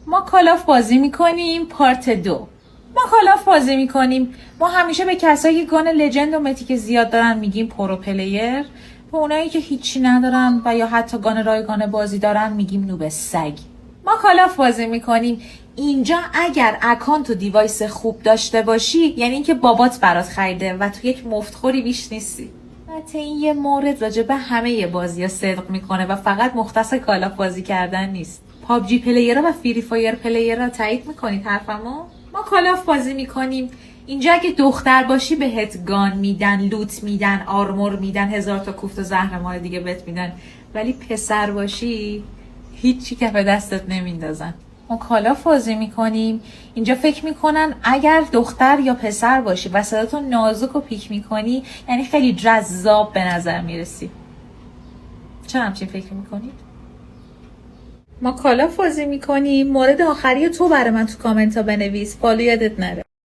ما کالاف بازی میکنیم پارت 2. ما کالاف بازی میکنیم. ما همیشه به کسایی که گان لجند و متیک زیاد دارن میگیم پرو پلیر، به اونایی که هیچی ندارن و یا حتی گان رایگان بازی دارن میگیم نوب سگ. ما کالاف بازی میکنیم. اینجا اگر اکانت و دیوایس خوب داشته باشی یعنی اینکه بابات برات خریده و تو یک مفتخوری بیش نیستی. البته این یه مورد راجع به همه بازی‌ها صدق میکنه و فقط مختص کالاف بازی کردن نیست. پابجی پلیرها و فری فایر پلیرها تایید میکنید حرفمو؟ ما کالاف بازی میکنیم. اینجا اگه دختر باشی بهت گان میدن، لوت میدن، آرمور میدن، 1000 تا کوفت و زهرمار دیگه بهت میدن. ولی پسر باشی هیچی کف دستت نمیندازن. ما کالاف بازی میکنیم. اینجا فکر میکنن اگر دختر یا پسر باشی و صداتو نازک و پیک میکنی یعنی خیلی جذاب به نظر میرسی. چرا همچین فکر میکنید؟ ما کالاف بازی میکنیم. مورد آخری تو برای من تو کامنت ها بنویس، فالو یادت نره.